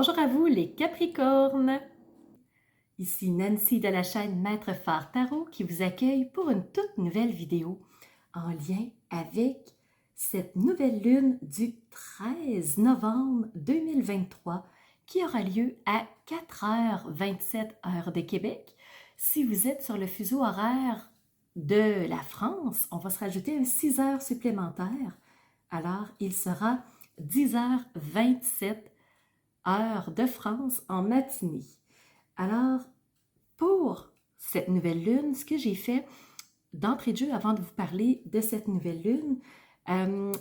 Bonjour à vous les Capricornes! Ici Nancy de la chaîne Maître Phare Tarot qui vous accueille pour une toute nouvelle vidéo en lien avec cette nouvelle lune du 13 novembre 2023 qui aura lieu à 4h27 heure de Québec. Si vous êtes sur le fuseau horaire de la France, on va se rajouter un 6 heures supplémentaires. Alors, il sera 10h27 heure de France en matinée. Alors, pour cette nouvelle lune, ce que j'ai fait d'entrée de jeu avant de vous parler de cette nouvelle lune,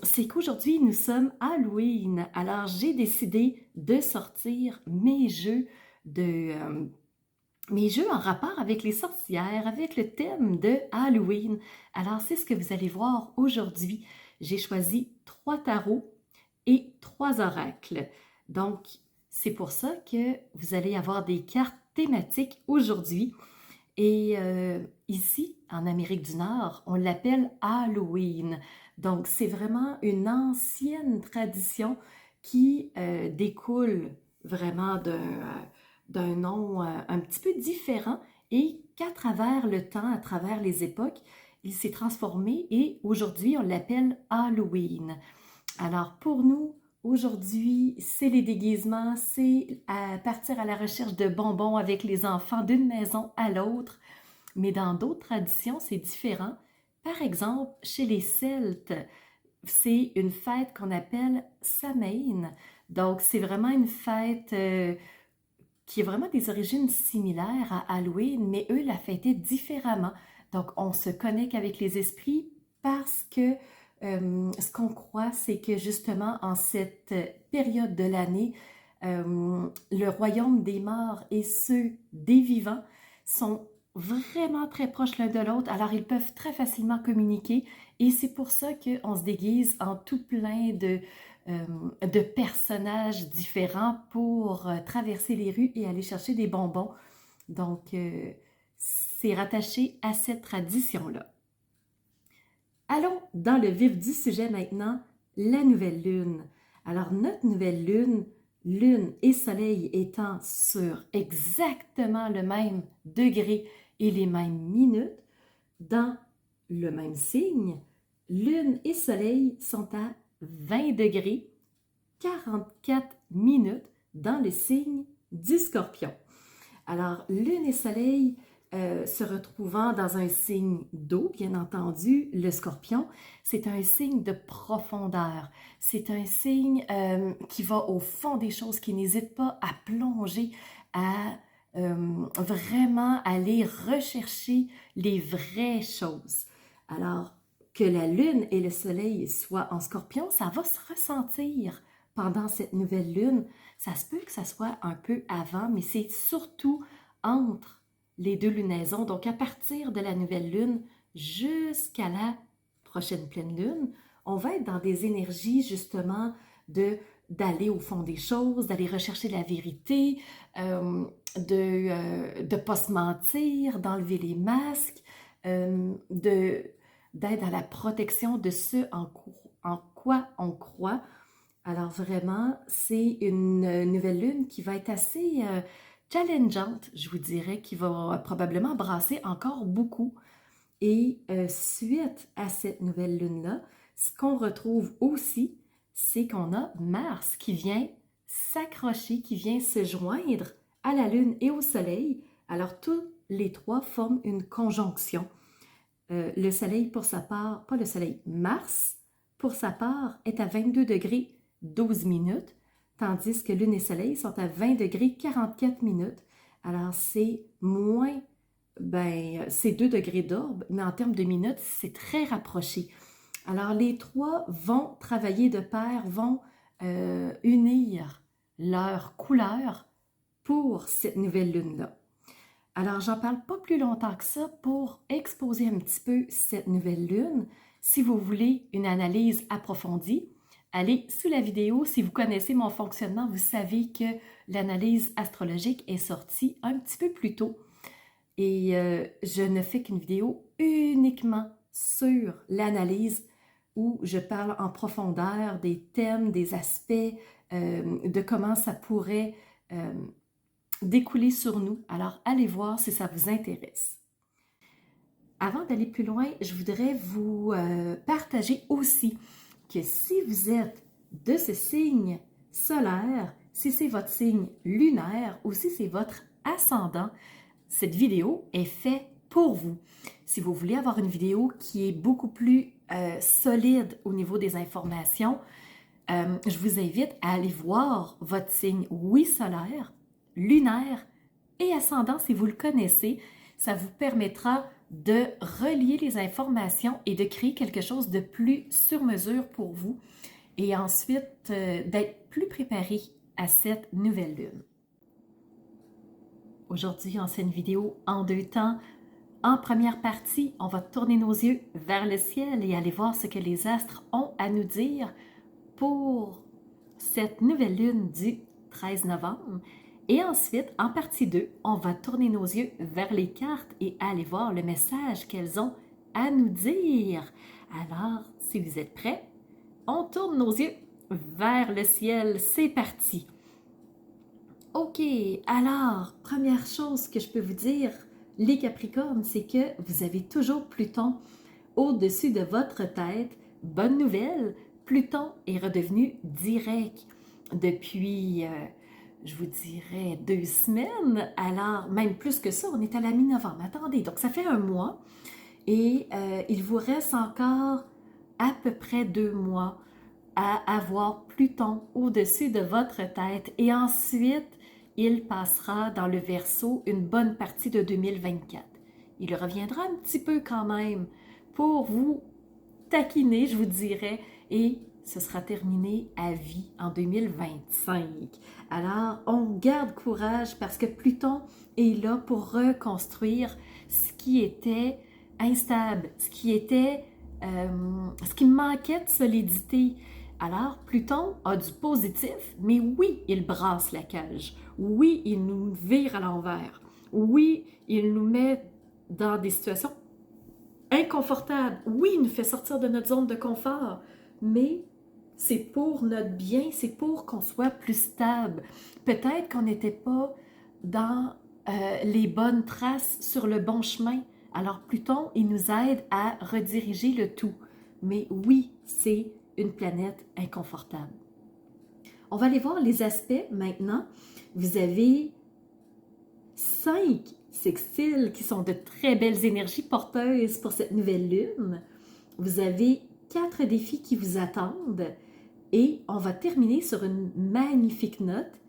c'est qu'aujourd'hui, nous sommes Halloween. Alors, j'ai décidé de sortir mes jeux en rapport avec les sorcières, avec le thème de Halloween. Alors, c'est ce que vous allez voir aujourd'hui. J'ai choisi 3 tarots et 3 oracles. Donc, c'est pour ça que vous allez avoir des cartes thématiques aujourd'hui. Et ici, en Amérique du Nord, on l'appelle Halloween. Donc, c'est vraiment une ancienne tradition qui découle vraiment d'un nom un petit peu différent et qu'à travers le temps, à travers les époques, il s'est transformé et aujourd'hui, on l'appelle Halloween. Alors, pour nous, aujourd'hui, c'est les déguisements, c'est partir à la recherche de bonbons avec les enfants d'une maison à l'autre. Mais dans d'autres traditions, c'est différent. Par exemple, chez les Celtes, c'est une fête qu'on appelle Samhain. Donc, c'est vraiment une fête qui a vraiment des origines similaires à Halloween, mais eux la fêtaient différemment. Donc, on se connecte avec les esprits parce que ce qu'on croit, c'est que justement, en cette période de l'année, le royaume des morts et ceux des vivants sont vraiment très proches l'un de l'autre, alors ils peuvent très facilement communiquer et c'est pour ça qu'on se déguise en tout plein de personnages différents pour traverser les rues et aller chercher des bonbons. Donc, c'est rattaché à cette tradition-là. Allons dans le vif du sujet maintenant, la nouvelle lune. Alors, notre nouvelle lune, lune et soleil étant sur exactement le même degré et les mêmes minutes, dans le même signe, lune et soleil sont à 20 degrés, 44 minutes dans le signe du Scorpion. Alors, lune et soleil se retrouvant dans un signe d'eau, bien entendu, le Scorpion, c'est un signe de profondeur. C'est un signe qui va au fond des choses, qui n'hésite pas à plonger, à vraiment aller rechercher les vraies choses. Alors, que la lune et le soleil soient en Scorpion, ça va se ressentir pendant cette nouvelle lune. Ça se peut que ça soit un peu avant, mais c'est surtout entre les deux lunaisons. Donc, à partir de la nouvelle lune jusqu'à la prochaine pleine lune, on va être dans des énergies justement d'aller au fond des choses, d'aller rechercher la vérité, de ne pas se mentir, d'enlever les masques, d'être dans la protection de ce en quoi on croit. Alors vraiment, c'est une nouvelle lune qui va être assez challengeante, je vous dirais, qui va probablement brasser encore beaucoup. Et suite à cette nouvelle lune-là, ce qu'on retrouve aussi, c'est qu'on a Mars qui vient s'accrocher, qui vient se joindre à la lune et au soleil. Alors tous les trois forment une conjonction. Le soleil pour sa part, pas le soleil, Mars pour sa part est à 22 degrés 12 minutes, tandis que lune et soleil sont à 20 degrés 44 minutes. Alors c'est moins, c'est 2 degrés d'orbe, mais en termes de minutes, c'est très rapproché. Alors les trois vont travailler de pair, vont unir leurs couleurs pour cette nouvelle lune-là. Alors, j'en parle pas plus longtemps que ça pour exposer un petit peu cette nouvelle lune. Si vous voulez une analyse approfondie, allez sous la vidéo. Si vous connaissez mon fonctionnement, vous savez que l'analyse astrologique est sortie un petit peu plus tôt. Et je ne fais qu'une vidéo uniquement sur l'analyse où je parle en profondeur des thèmes, des aspects, de comment ça pourrait euh, découler sur nous. Alors, allez voir si ça vous intéresse. Avant d'aller plus loin, je voudrais vous partager aussi que si vous êtes de ce signe solaire, si c'est votre signe lunaire ou si c'est votre ascendant, cette vidéo est faite pour vous. Si vous voulez avoir une vidéo qui est beaucoup plus solide au niveau des informations, je vous invite à aller voir votre signe, oui, solaire, lunaire et ascendant si vous le connaissez. Ça vous permettra de relier les informations et de créer quelque chose de plus sur mesure pour vous et ensuite d'être plus préparé à cette nouvelle lune. Aujourd'hui, on fait une vidéo en 2 temps. En première partie, on va tourner nos yeux vers le ciel et aller voir ce que les astres ont à nous dire pour cette nouvelle lune du 13 novembre. Et ensuite, en partie 2, on va tourner nos yeux vers les cartes et aller voir le message qu'elles ont à nous dire. Alors, si vous êtes prêts, on tourne nos yeux vers le ciel. C'est parti! OK, alors, première chose que je peux vous dire, les Capricornes, c'est que vous avez toujours Pluton au-dessus de votre tête. Bonne nouvelle, Pluton est redevenu direct depuis, je vous dirais, 2 semaines. Alors, même plus que ça, on est à la mi-novembre. Attendez, donc ça fait 1 mois et il vous reste encore à peu près 2 mois à avoir Pluton au-dessus de votre tête. Et ensuite, il passera dans le Verseau une bonne partie de 2024. Il reviendra un petit peu quand même pour vous taquiner, je vous dirais, et ce sera terminé à vie en 2025. Alors, on garde courage parce que Pluton est là pour reconstruire ce qui était instable, ce qui manquait de solidité. Alors, Pluton a du positif, mais oui, il brasse la cage. Oui, il nous vire à l'envers. Oui, il nous met dans des situations inconfortables. Oui, il nous fait sortir de notre zone de confort. Mais c'est pour notre bien, c'est pour qu'on soit plus stable. Peut-être qu'on n'était pas dans les bonnes traces, sur le bon chemin. Alors Pluton, il nous aide à rediriger le tout. Mais oui, c'est une planète inconfortable. On va aller voir les aspects maintenant. Vous avez 5 sextiles qui sont de très belles énergies porteuses pour cette nouvelle lune. Vous avez 4 défis qui vous attendent et on va terminer sur une magnifique note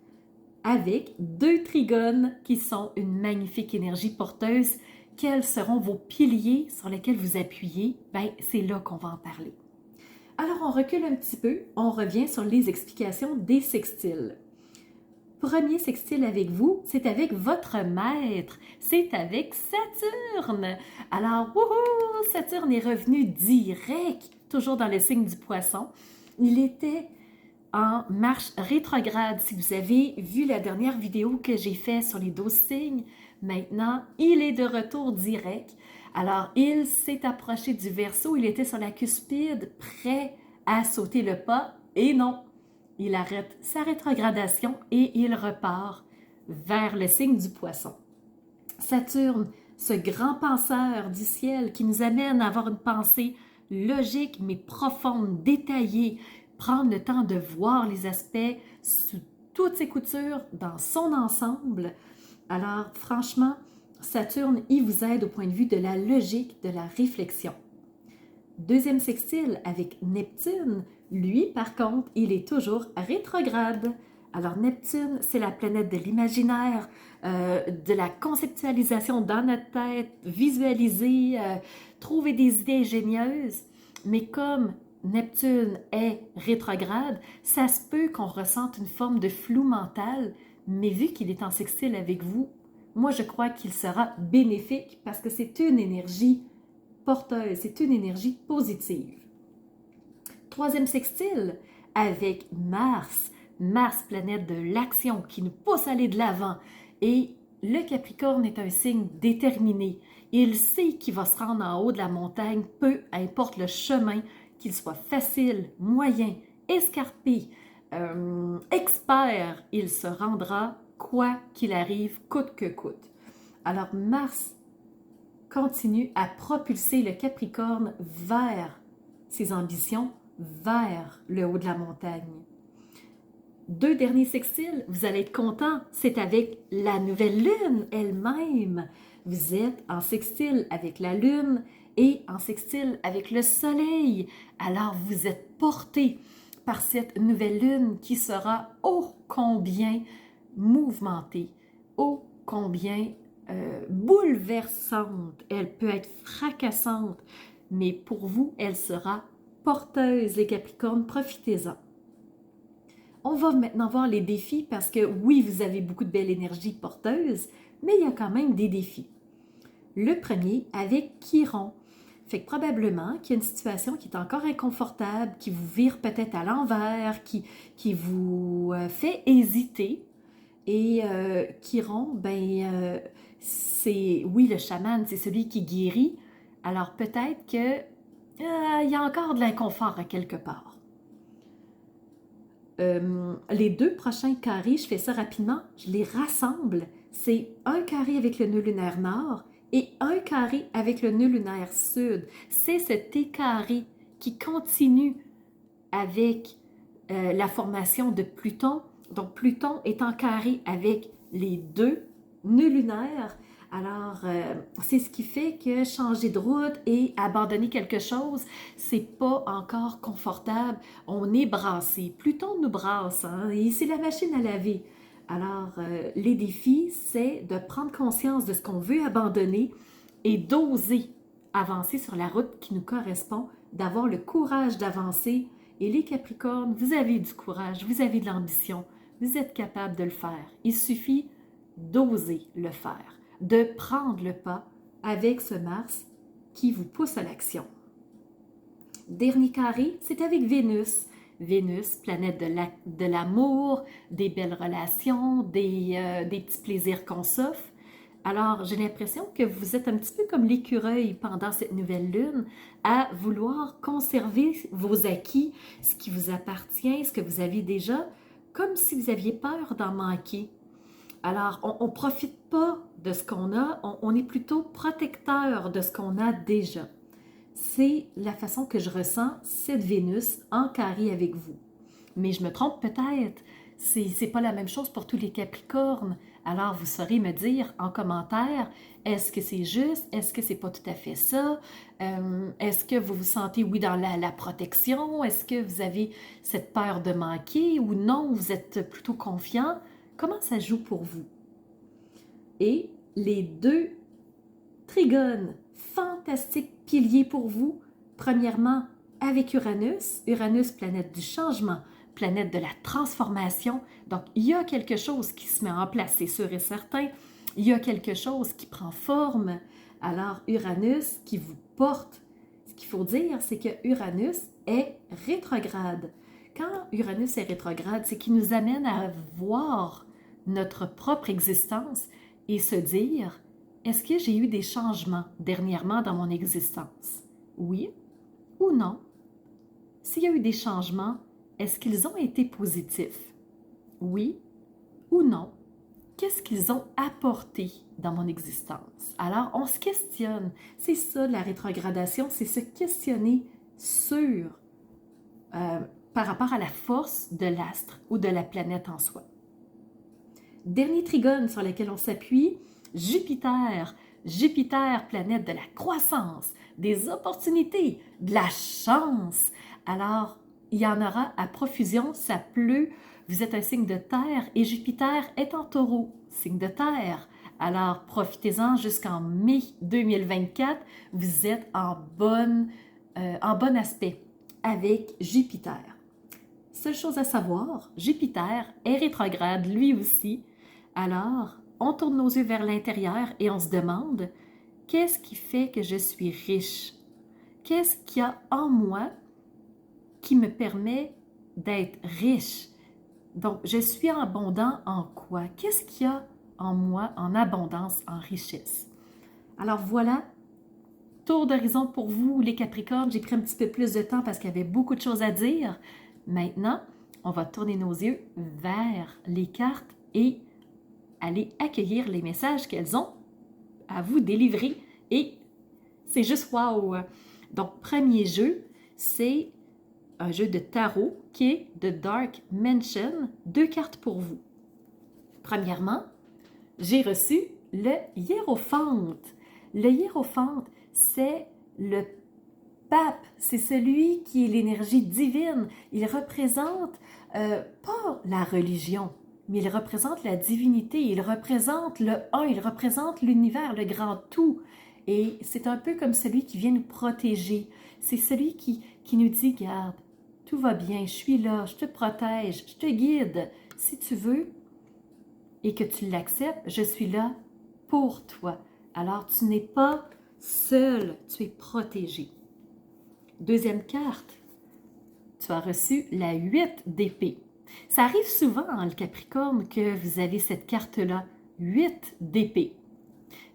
avec 2 trigones qui sont une magnifique énergie porteuse. Quels seront vos piliers sur lesquels vous appuyez? Bien, c'est là qu'on va en parler. Alors, on recule un petit peu, on revient sur les explications des sextiles. Premier sextile avec vous, c'est avec votre maître, c'est avec Saturne. Alors, wouhou, Saturne est revenu direct, toujours dans le signe du Poisson. Il était en marche rétrograde. Si vous avez vu la dernière vidéo que j'ai faite sur les 12 signes, maintenant, il est de retour direct. Alors, il s'est approché du Verseau, il était sur la cuspide, prêt à sauter le pas, et non, il arrête sa rétrogradation et il repart vers le signe du Poisson. Saturne, ce grand penseur du ciel qui nous amène à avoir une pensée logique mais profonde, détaillée, prendre le temps de voir les aspects sous toutes ses coutures, dans son ensemble. Alors, franchement, Saturne, il vous aide au point de vue de la logique, de la réflexion. Deuxième sextile avec Neptune, lui, par contre, il est toujours rétrograde. Alors, Neptune, c'est la planète de l'imaginaire, de la conceptualisation dans notre tête, visualiser, trouver des idées ingénieuses. Mais comme Neptune est rétrograde, ça se peut qu'on ressente une forme de flou mental, mais vu qu'il est en sextile avec vous, moi, je crois qu'il sera bénéfique parce que c'est une énergie porteuse, c'est une énergie positive. Troisième sextile, avec Mars. Mars, planète de l'action qui nous pousse à aller de l'avant. Et le Capricorne est un signe déterminé. Il sait qu'il va se rendre en haut de la montagne, peu importe le chemin, qu'il soit facile, moyen, escarpé, expert, il se rendra quoi qu'il arrive, coûte que coûte. Alors Mars continue à propulser le Capricorne vers ses ambitions, vers le haut de la montagne. 2 derniers sextiles, vous allez être content, c'est avec la nouvelle lune elle-même. Vous êtes en sextile avec la lune et en sextile avec le soleil. Alors vous êtes porté par cette nouvelle lune qui sera ô combien mouvementée, ô combien bouleversante. Elle peut être fracassante, mais pour vous, elle sera porteuse, les Capricornes, profitez-en. On va maintenant voir les défis parce que oui, vous avez beaucoup de belle énergie porteuse, mais il y a quand même des défis. Le premier avec Chiron. Fait que probablement qu'il y a une situation qui est encore inconfortable, qui vous vire peut-être à l'envers, qui vous fait hésiter. Et Chiron, c'est, oui, le chaman, c'est celui qui guérit. Alors peut-être que il y a encore de l'inconfort à quelque part. Les 2 prochains carrés, je fais ça rapidement, je les rassemble. C'est un carré avec le nœud lunaire nord et un carré avec le nœud lunaire sud. C'est cet écarré qui continue avec la formation de Pluton. Donc Pluton est en carré avec les 2 nœuds lunaires. Alors, c'est ce qui fait que changer de route et abandonner quelque chose, c'est pas encore confortable. On est brassé. Pluton nous brasse, hein, et c'est la machine à laver. Alors, les défis, c'est de prendre conscience de ce qu'on veut abandonner et d'oser avancer sur la route qui nous correspond, d'avoir le courage d'avancer. Et les Capricornes, vous avez du courage, vous avez de l'ambition, vous êtes capable de le faire. Il suffit d'oser le faire, de prendre le pas avec ce Mars qui vous pousse à l'action. Dernier carré, c'est avec Vénus. Vénus, planète de l'amour, des belles relations, des petits plaisirs qu'on s'offre. Alors, j'ai l'impression que vous êtes un petit peu comme l'écureuil pendant cette nouvelle lune, à vouloir conserver vos acquis, ce qui vous appartient, ce que vous avez déjà, comme si vous aviez peur d'en manquer. Alors, on ne profite pas de ce qu'on a, on est plutôt protecteur de ce qu'on a déjà. C'est la façon que je ressens cette Vénus en carré avec vous. Mais je me trompe peut-être, c'est pas la même chose pour tous les Capricornes. Alors, vous saurez me dire en commentaire, est-ce que c'est juste? Est-ce que c'est pas tout à fait ça? Est-ce que vous vous sentez, oui, dans la protection? Est-ce que vous avez cette peur de manquer ou non, vous êtes plutôt confiant? Comment ça joue pour vous? Et les 2 trigones, fantastiques piliers pour vous. Premièrement, avec Uranus. Uranus, planète du changement, planète de la transformation. Donc, il y a quelque chose qui se met en place, c'est sûr et certain. Il y a quelque chose qui prend forme. Alors, Uranus qui vous porte. Ce qu'il faut dire, c'est que Uranus est rétrograde. Quand Uranus est rétrograde, c'est qu'il nous amène à voir notre propre existence et se dire, est-ce que j'ai eu des changements dernièrement dans mon existence? Oui ou non? S'il y a eu des changements, est-ce qu'ils ont été positifs? Oui ou non? Qu'est-ce qu'ils ont apporté dans mon existence? Alors, on se questionne. C'est ça, la rétrogradation, c'est se questionner sur, par rapport à la force de l'astre ou de la planète en soi. Dernier trigone sur lequel on s'appuie, Jupiter. Jupiter, planète de la croissance, des opportunités, de la chance. Alors, il y en aura à profusion, ça pleut. Vous êtes un signe de terre et Jupiter est en taureau, signe de terre. Alors, profitez-en jusqu'en mai 2024. Vous êtes en bon aspect avec Jupiter. Seule chose à savoir, Jupiter est rétrograde lui aussi. Alors, on tourne nos yeux vers l'intérieur et on se demande, qu'est-ce qui fait que je suis riche? Qu'est-ce qu'il y a en moi qui me permet d'être riche? Donc, je suis abondant en quoi? Qu'est-ce qu'il y a en moi en abondance, en richesse? Alors voilà, tour d'horizon pour vous, les Capricornes. J'ai pris un petit peu plus de temps parce qu'il y avait beaucoup de choses à dire. Maintenant, on va tourner nos yeux vers les cartes et allez accueillir les messages qu'elles ont à vous délivrer et c'est juste wow! Donc, premier jeu, c'est un jeu de tarot qui est The Dark Mansion, 2 cartes pour vous. Premièrement, j'ai reçu le hiérophante. Le hiérophante, c'est le pape, c'est celui qui est l'énergie divine. Il représente pas la religion, mais il représente la divinité, il représente le un, il représente l'univers, le grand tout. Et c'est un peu comme celui qui vient nous protéger. C'est celui qui nous dit, garde, tout va bien, je suis là, je te protège, je te guide. Si tu veux et que tu l'acceptes, je suis là pour toi. Alors, tu n'es pas seul, tu es protégé. Deuxième carte, tu as reçu la 8 d'épée. Ça arrive souvent dans le Capricorne que vous avez cette carte-là, 8 d'épée.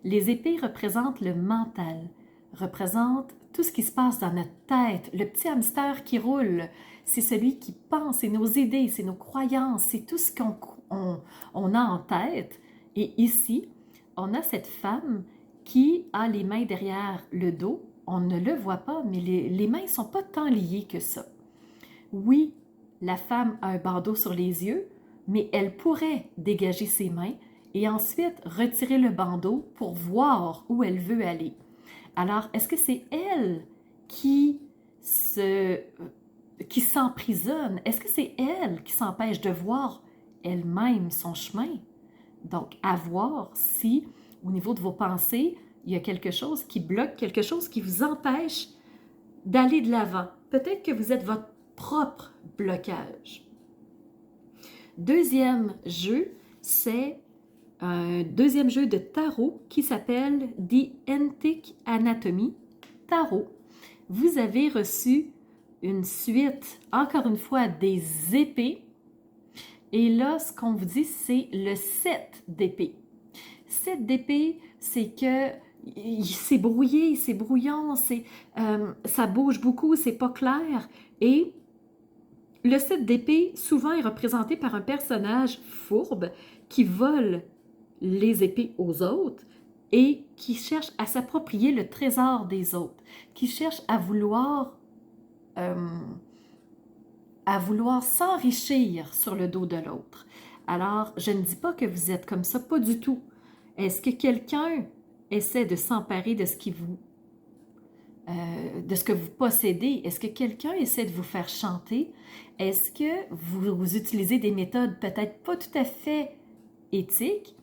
Les épées représentent le mental, représentent tout ce qui se passe dans notre tête, le petit hamster qui roule. C'est celui qui pense, c'est nos idées, c'est nos croyances, c'est tout ce qu'on a en tête. Et ici, on a cette femme qui a les mains derrière le dos. On ne le voit pas, mais les mains ne sont pas tant liées que ça. Oui, la femme a un bandeau sur les yeux, mais elle pourrait dégager ses mains et ensuite retirer le bandeau pour voir où elle veut aller. Alors, est-ce que c'est elle qui s'emprisonne? Est-ce que c'est elle qui s'empêche de voir elle-même son chemin? Donc, à voir si, au niveau de vos pensées, il y a quelque chose qui bloque, quelque chose qui vous empêche d'aller de l'avant. Peut-être que vous êtes votre propre blocage. Deuxième jeu, c'est un deuxième jeu de tarot qui s'appelle The Antique Anatomy Tarot. Vous avez reçu une suite, encore une fois, des épées. Et là, ce qu'on vous dit, c'est le 7 d'épée. 7 d'épée, c'est que c'est brouillé, c'est brouillon, ça bouge beaucoup, c'est pas clair. Et le 7 d'épée, souvent, est représenté par un personnage fourbe qui vole les épées aux autres et qui cherche à s'approprier le trésor des autres, qui cherche à vouloir s'enrichir sur le dos de l'autre. Alors, je ne dis pas que vous êtes comme ça, pas du tout. Est-ce que quelqu'un essaie de s'emparer de ce que vous possédez? Est-ce que quelqu'un essaie de vous faire chanter? Est-ce que vous utilisez des méthodes peut-être pas tout à fait éthiques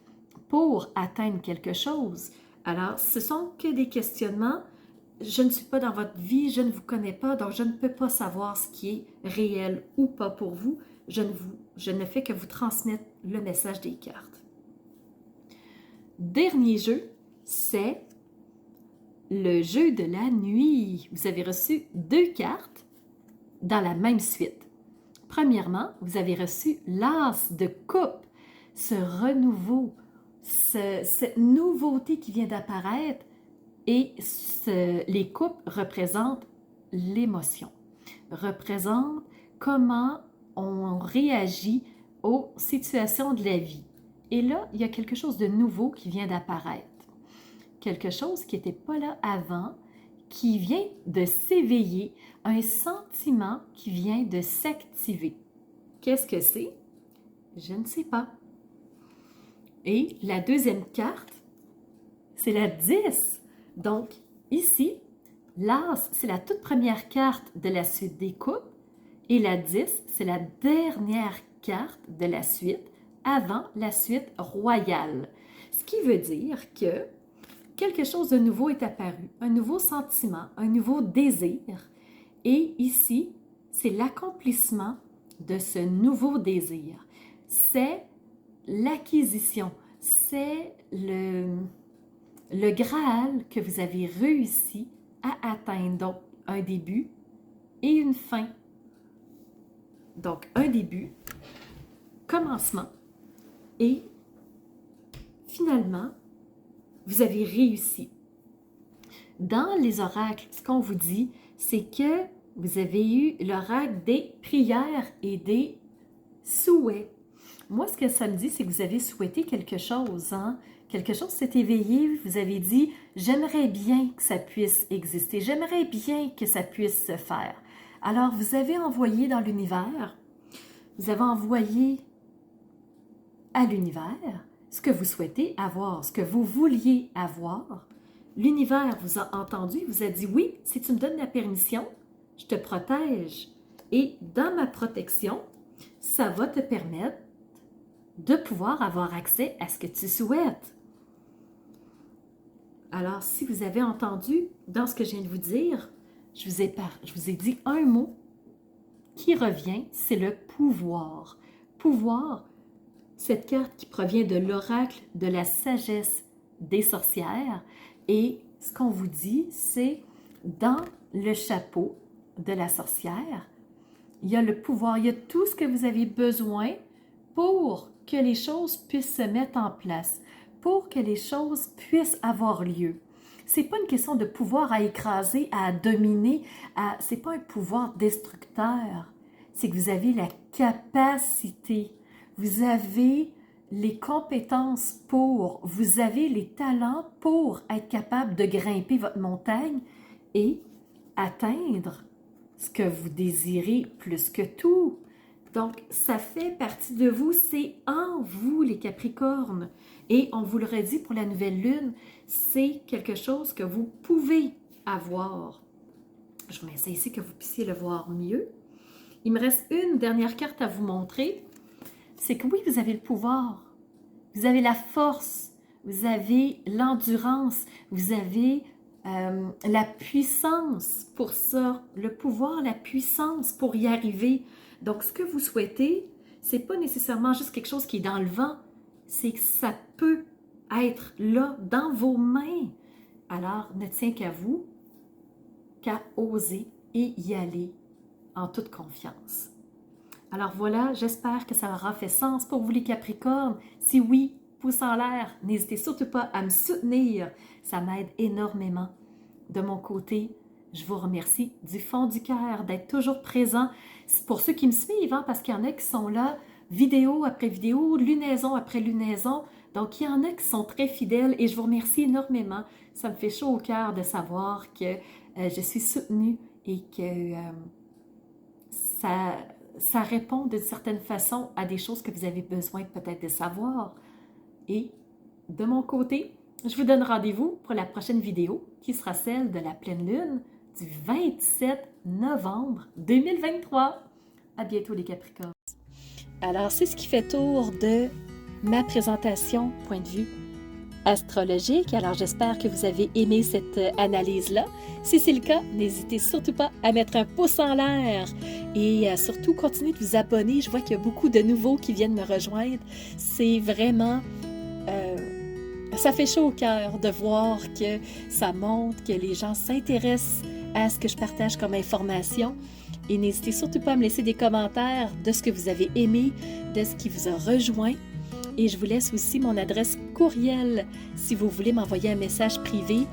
pour atteindre quelque chose? Alors, ce sont que des questionnements. Je ne suis pas dans votre vie, je ne vous connais pas, donc je ne peux pas savoir ce qui est réel ou pas pour vous. Je ne fais que vous transmettre le message des cartes. Dernier jeu, c'est le jeu de la nuit. Vous avez reçu 2 cartes dans la même suite. Premièrement, vous avez reçu l'as de coupe, ce renouveau, cette nouveauté qui vient d'apparaître. Et les coupes représentent l'émotion, représentent comment on réagit aux situations de la vie. Et là, il y a quelque chose de nouveau qui vient d'apparaître. Quelque chose qui n'était pas là avant, qui vient de s'éveiller, un sentiment qui vient de s'activer. Qu'est-ce que c'est? Je ne sais pas. Et la deuxième carte, c'est la 10. Donc, ici, l'as, c'est la toute première carte de la suite des coupes et la 10, c'est la dernière carte de la suite avant la suite royale. Ce qui veut dire que quelque chose de nouveau est apparu, un nouveau sentiment, un nouveau désir. Et ici, c'est l'accomplissement de ce nouveau désir. C'est l'acquisition, c'est le Graal que vous avez réussi à atteindre. Donc, un début et une fin. Donc, un début, commencement, et finalement, vous avez réussi. Dans les oracles, ce qu'on vous dit, c'est que vous avez eu l'oracle des prières et des souhaits. Moi, ce que ça me dit, c'est que vous avez souhaité quelque chose, hein? Quelque chose s'est éveillé, vous avez dit « j'aimerais bien que ça puisse exister, j'aimerais bien que ça puisse se faire ». Alors, vous avez envoyé dans l'univers, vous avez envoyé à l'univers ce que vous souhaitez avoir, ce que vous vouliez avoir. L'univers vous a entendu, vous a dit « oui, si tu me donnes la permission, je te protège. Et dans ma protection, ça va te permettre de pouvoir avoir accès à ce que tu souhaites. » Alors, si vous avez entendu dans ce que je viens de vous dire, je vous ai dit un mot qui revient, c'est le pouvoir. Pouvoir, cette carte qui provient de l'oracle de la sagesse des sorcières. Et ce qu'on vous dit, c'est dans le chapeau de la sorcière, il y a le pouvoir, il y a tout ce que vous avez besoin pour que les choses puissent se mettre en place, pour que les choses puissent avoir lieu. Ce n'est pas une question de pouvoir à écraser, à dominer, ce n'est pas un pouvoir destructeur. C'est que vous avez la capacité, vous avez les compétences pour, vous avez les talents pour être capable de grimper votre montagne et atteindre ce que vous désirez plus que tout. Donc, ça fait partie de vous, c'est en vous, les Capricornes. Et on vous le redit pour la nouvelle lune, c'est quelque chose que vous pouvez avoir. Je vous mets ça ici que vous puissiez le voir mieux. Il me reste une dernière carte à vous montrer. C'est que oui, vous avez le pouvoir, vous avez la force, vous avez l'endurance, vous avez la puissance pour ça, le pouvoir, la puissance pour y arriver. Donc, ce que vous souhaitez, c'est pas nécessairement juste quelque chose qui est dans le vent, c'est que ça peut être là, dans vos mains. Alors, ne tient qu'à vous, qu'à oser et y aller en toute confiance. Alors voilà, j'espère que ça aura fait sens pour vous les Capricornes. Si oui, pouce en l'air, n'hésitez surtout pas à me soutenir. Ça m'aide énormément. De mon côté, je vous remercie du fond du cœur d'être toujours présent. Pour ceux qui me suivent, hein, parce qu'il y en a qui sont là, vidéo après vidéo, lunaison après lunaison. Donc, il y en a qui sont très fidèles et je vous remercie énormément. Ça me fait chaud au cœur de savoir que je suis soutenue et que ça répond d'une certaine façon à des choses que vous avez besoin peut-être de savoir. Et de mon côté, je vous donne rendez-vous pour la prochaine vidéo qui sera celle de la pleine lune du 27 novembre 2023. À bientôt les Capricornes. Alors, c'est ce qui fait tour de ma présentation point de vue astrologique. Alors, j'espère que vous avez aimé cette analyse-là. Si c'est le cas, n'hésitez surtout pas à mettre un pouce en l'air et surtout continuez de vous abonner. Je vois qu'il y a beaucoup de nouveaux qui viennent me rejoindre. C'est vraiment... ça fait chaud au cœur de voir que ça montre, que les gens s'intéressent à ce que je partage comme information. Et n'hésitez surtout pas à me laisser des commentaires de ce que vous avez aimé, de ce qui vous a rejoint. Et je vous laisse aussi mon adresse courriel si vous voulez m'envoyer un message privé.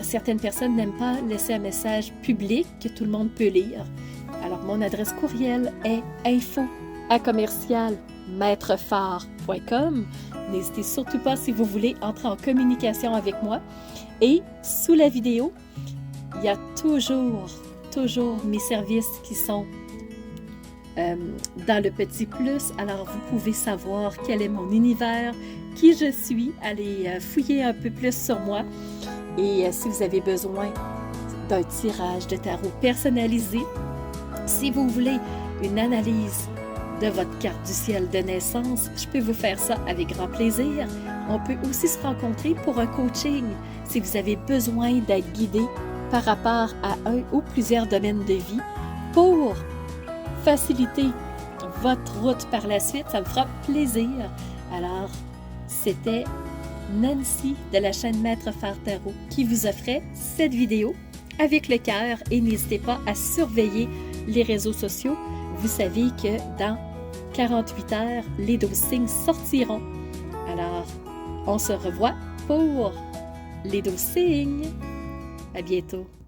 Certaines personnes n'aiment pas laisser un message public que tout le monde peut lire. Alors, mon adresse courriel est info@maîtrephare.com. N'hésitez surtout pas si vous voulez entrer en communication avec moi. Et sous la vidéo, il y a toujours mes services qui sont dans le petit plus. Alors, vous pouvez savoir quel est mon univers, qui je suis. Allez fouiller un peu plus sur moi. Et si vous avez besoin d'un tirage de tarot personnalisé, si vous voulez une analyse de votre carte du ciel de naissance, je peux vous faire ça avec grand plaisir. On peut aussi se rencontrer pour un coaching si vous avez besoin d'être guidé par rapport à un ou plusieurs domaines de vie pour faciliter votre route par la suite. Ça me fera plaisir. Alors, c'était Nancy de la chaîne Maître Phare Tarot qui vous offrait cette vidéo avec le cœur et n'hésitez pas à surveiller les réseaux sociaux. Vous savez que dans 48 heures, les 12 signes sortiront. Alors, on se revoit pour les 12 signes. À bientôt.